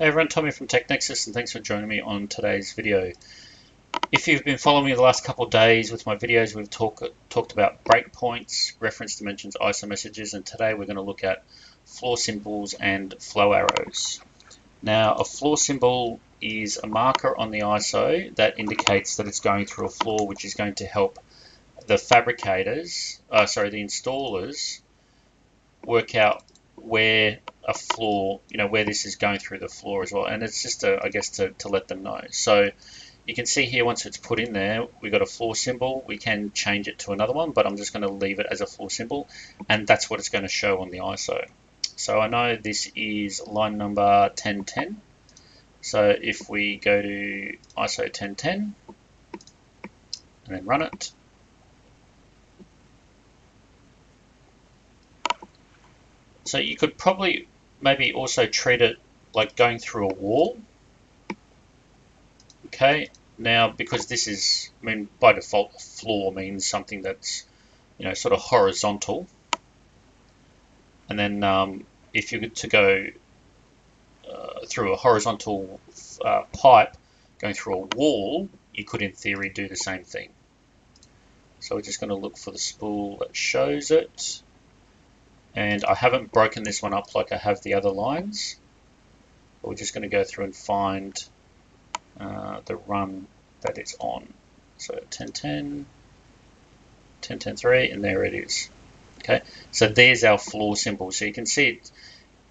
Hey everyone, Tommy from TechNexus, and thanks for joining me on today's video. If you've been following me the last couple of days with my videos, we've talked about breakpoints, reference dimensions, ISO messages, and today we're going to look at floor symbols and flow arrows. Now, a floor symbol is a marker on the ISO that indicates that it's going through a floor, which is going to help the the installers work out where a floor, where this is going through the floor as well. And it's just, I guess, to let them know. So you can see here, once it's put in there, we've got a floor symbol. We can change it to another one, but I'm just going to leave it as a floor symbol. And that's what it's going to show on the ISO. So I know this is line number 1010. So if we go to ISO 1010 and then run it, so you could probably maybe also treat it like going through a wall. Okay, now because this is, by default, a floor means something that's, sort of horizontal. And then if you were to go through a horizontal pipe going through a wall, you could in theory do the same thing. So we're just going to look for the spool that shows it. And I haven't broken this one up like I have the other lines. But we're just going to go through and find the run that it's on. So 1010, 1010.3, and there it is. Okay, so there's our floor symbol. So you can see it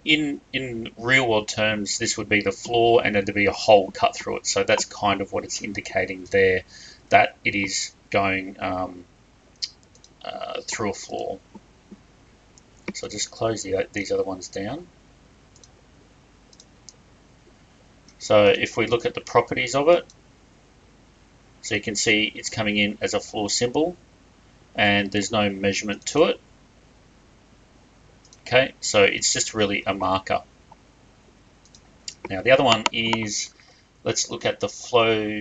in real world terms, this would be the floor and there'd be a hole cut through it. So that's kind of what it's indicating there, that it is going through a floor. So I'll just close these other ones down. So if we look at the properties of it, so you can see it's coming in as a floor symbol and there's no measurement to it. Okay, so it's just really a marker. Now the other one is, let's look at the flow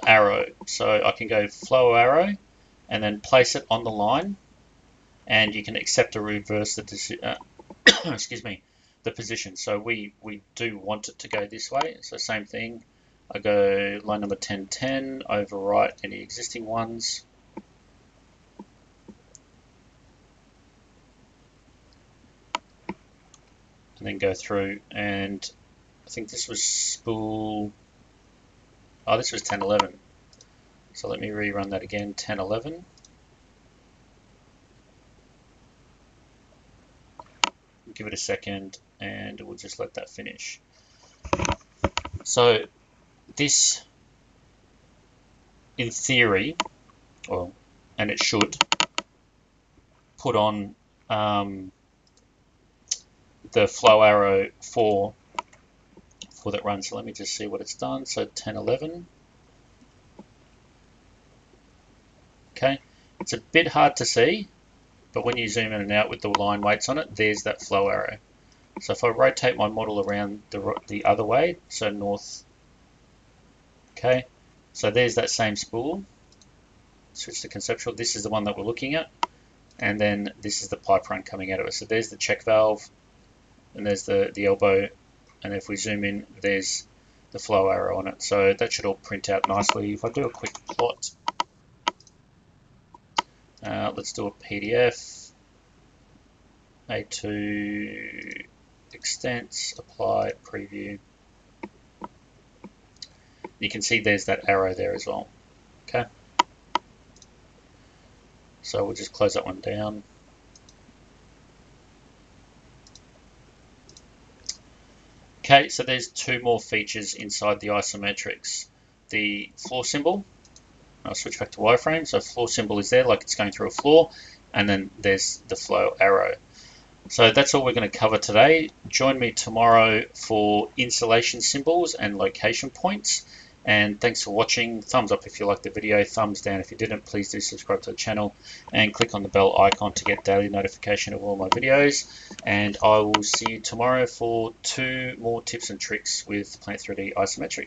arrow. So I can go flow arrow and then place it on the line. And you can accept or reverse the excuse me, the position. So we do want it to go this way. So same thing. I go line number 1010, overwrite any existing ones. And then go through, and I think this was spool, this was 1011. So let me rerun that again, 1011. Give it a second and we'll just let that finish. So this, in theory, and it should, put on the flow arrow for that run. So let me just see what it's done. So 1011. Okay, it's a bit hard to see, but when you zoom in and out with the line weights on it, there's that flow arrow. So if I rotate my model around the other way, so north, okay, so there's that same spool. Switch to conceptual. This is the one that we're looking at, and then this is the pipe run coming out of it. So there's the check valve, and there's the elbow, and if we zoom in, there's the flow arrow on it. So that should all print out nicely. If I do a quick plot, let's do a PDF, A2 extents, apply, preview. You can see there's that arrow there as well. Okay, so we'll just close that one down. Okay, so there's two more features inside the isometrics. The floor symbol. I'll switch back to wireframe. So floor symbol is there like it's going through a floor, and then there's the flow arrow. So that's all we're going to cover today. Join me tomorrow for installation symbols and location points. And thanks for watching. Thumbs up if you liked the video, thumbs down if you didn't. Please do subscribe to the channel and click on the bell icon to get daily notification of all my videos. And I will see you tomorrow for 2 more tips and tricks with Plant3D Isometrics.